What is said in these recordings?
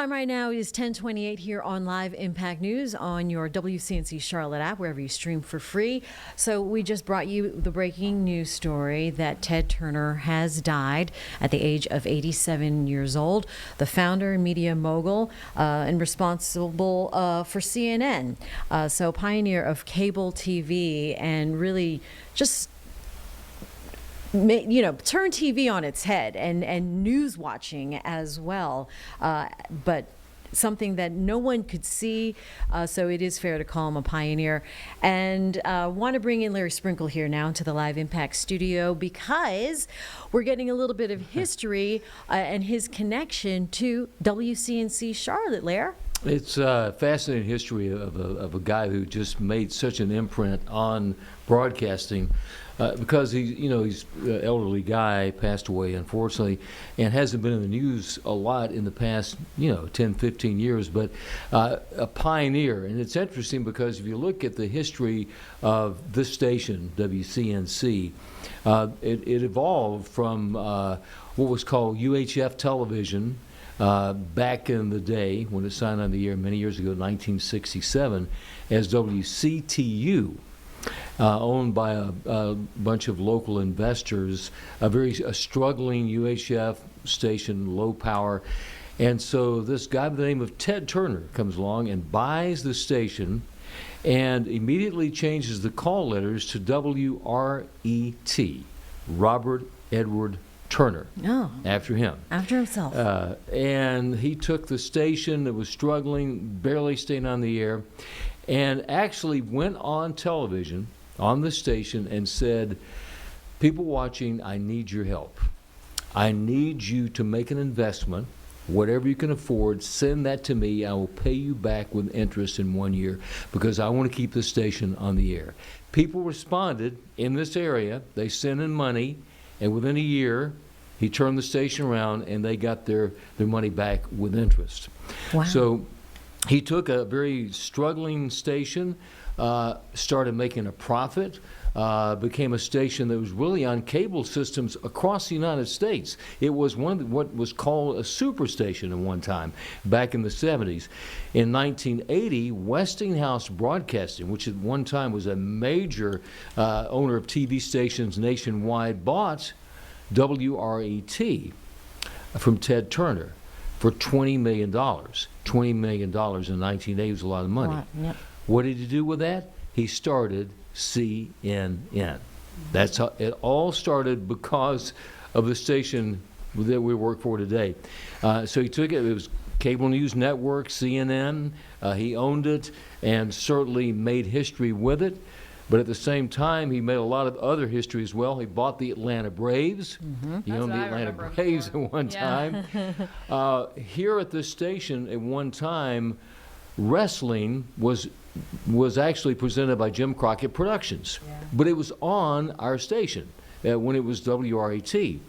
Time right now is 10:28 here on Live Impact News on your WCNC Charlotte app, wherever you stream for free. So we just brought you the breaking news story that Ted Turner has died at the age of 87 years old, the founder and media mogul and responsible for CNN. So pioneer of cable TV and really just turn TV on its head and news watching as well, but something that no one could see, so it is fair to call him a pioneer. And want to bring in Larry Sprinkle here now into the Live Impact studio because we're getting a little bit of history and his connection to WCNC Charlotte. Lair? It's a fascinating history of a guy who just made such an imprint on broadcasting because he's an elderly guy, passed away unfortunately, and hasn't been in the news a lot in the past 10, 15 years, but a pioneer. And it's interesting because if you look at the history of this station, WCNC, it evolved from what was called UHF television back in the day when it signed on the air many years ago, 1967, as WCTU, owned by a bunch of local investors, a struggling UHF station, low power. And so this guy by the name of Ted Turner comes along and buys the station and immediately changes the call letters to WRET, Robert Edward Turner, after him. After himself. And he took the station that was struggling, barely staying on the air, and actually went on television, on the station, and said, people watching, I need your help. I need you to make an investment, whatever you can afford, send that to me. I will pay you back with interest in 1 year because I want to keep the station on the air. People responded in this area. They sent in money. And within a year, he turned the station around and they got their money back with interest. Wow. So he took a very struggling station, started making a profit, became a station that was really on cable systems across the United States. It was what was called a superstation at one time, back in the 70s. In 1980, Westinghouse Broadcasting, which at one time was a major owner of TV stations nationwide, bought WRET from Ted Turner for $20 million. $20 million in 1980 was a lot of money. Yep. What did he do with that? He started CNN. That's how it all started, because of the station that we work for today. So he took it. It was Cable News Network, CNN. He owned it and certainly made history with it. But at the same time, he made a lot of other history as well. He bought the Atlanta Braves. He owned the Atlanta Braves at one time. Here at this station at one time, wrestling was actually presented by Jim Crockett Productions. But it was on our station when it was WRET.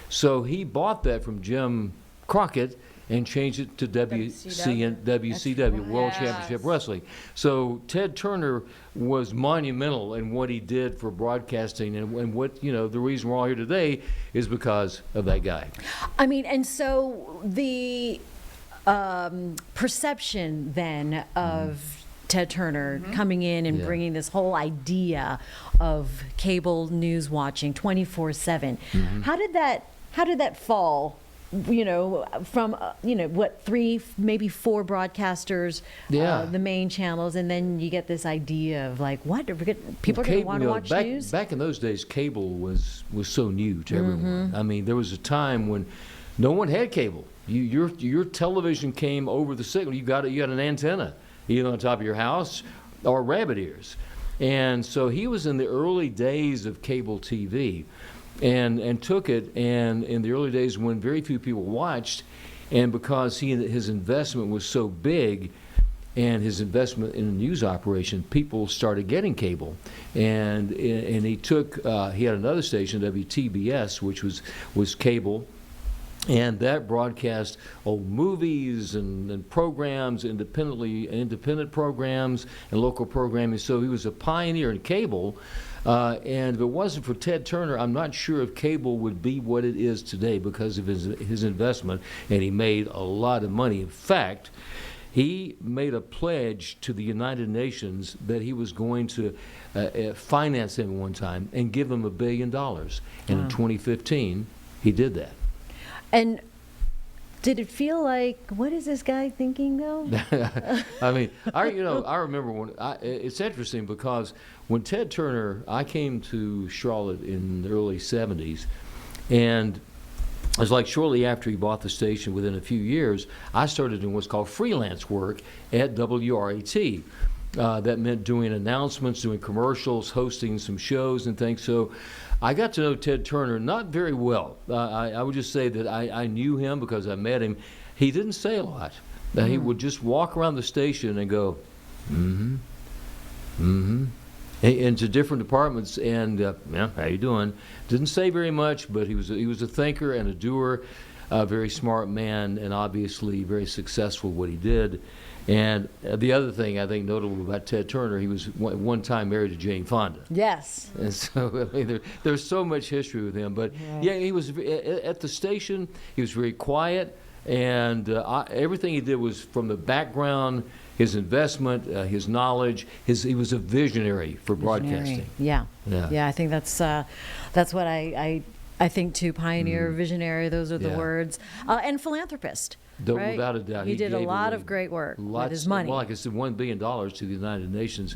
So he bought that from Jim Crockett and changed it to WCW, World Championship Wrestling. So Ted Turner was monumental in what he did for broadcasting, and what, the reason we're all here today is because of that guy. I mean, and so the perception then of Ted Turner coming in and bringing this whole idea of cable news watching 24/7. How did that fall? From what, 3, maybe 4 broadcasters, the main channels, and then you get this idea of like, what people are going to want to watch news. Back in those days, cable was so new to everyone. I mean, there was a time when no one had cable. Your television came over the signal. You got an antenna either on top of your house or rabbit ears, and so he was in the early days of cable TV. And took it, and in the early days when very few people watched, and because his investment was so big, and his investment in a news operation, people started getting cable, and he had another station, WTBS, which was cable, And that broadcast movies and programs, independent programs and local programming. So he was a pioneer in cable. And if it wasn't for Ted Turner, I'm not sure if cable would be what it is today because of his investment. And he made a lot of money. In fact, he made a pledge to the United Nations that he was going to finance him one time and give him $1 billion. And in 2015, he did that. And did it feel like, what is this guy thinking, though? I mean, I remember when it's interesting because when Ted Turner, I came to Charlotte in the early 70s, and it was like shortly after he bought the station, within a few years, I started doing what's called freelance work at WRAT. That meant doing announcements, doing commercials, hosting some shows and things. So I got to know Ted Turner not very well. I would just say that I knew him because I met him. He didn't say a lot. He would just walk around the station and go, into different departments, and yeah, how you doing? Didn't say very much, but he was a thinker and a doer, a very smart man, and obviously very successful what he did. And the other thing I think notable about Ted Turner, he was one time married to Jane Fonda. Yes. And so I mean, there's so much history with him. But yeah, he was at the station. He was very quiet, and everything he did was from the background, his investment, his knowledge. He was a visionary for broadcasting. Yeah. I think that's what I think too. Pioneer, visionary. Those are the words. And philanthropist. Right? Without a doubt. He did a lot of great work with his money. Well, like I said, $1 billion to the United Nations.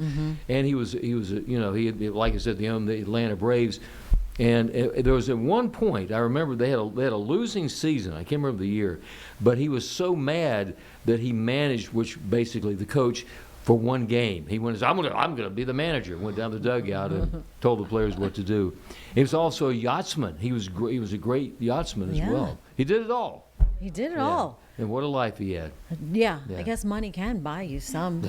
And he was he had, like I said, he owned the Atlanta Braves. And there was at one point, I remember they had a losing season. I can't remember the year. But he was so mad that he managed, which basically the coach, for one game. He went, I'm gonna be the manager. Went down the dugout and told the players what to do. He was also a yachtsman. He was a great yachtsman as well. He did it all. He did it all. And what a life he had. Yeah, I guess money can buy you some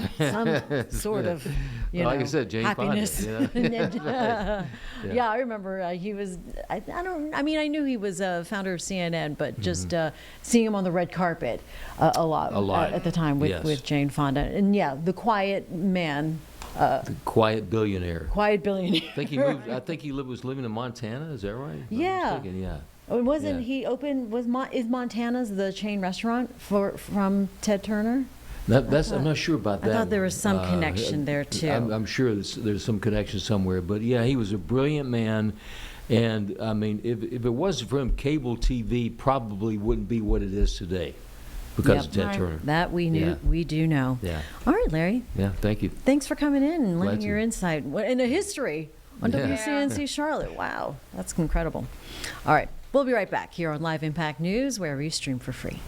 sort of, like I said, Jane happiness. Fonda, Yeah, I remember he was. I knew he was a founder of CNN, but just seeing him on the red carpet a lot at the time with Jane Fonda, and the quiet man. The quiet billionaire. Quiet billionaire. I think he was living in Montana. Is that right? Yeah. Wasn't he open? Is Montana's the chain restaurant from Ted Turner? I'm not sure about that. I thought there was some connection there too. I'm sure there's some connection somewhere. But yeah, he was a brilliant man, and I mean, if it wasn't for him, cable TV probably wouldn't be what it is today because of Ted Turner. That we knew. We do know. Yeah. All right, Larry. Yeah. Thank you. Thanks for coming in and lending your insight in a history on WCNC Charlotte. Wow, that's incredible. All right. We'll be right back here on Live Impact News, wherever you stream for free.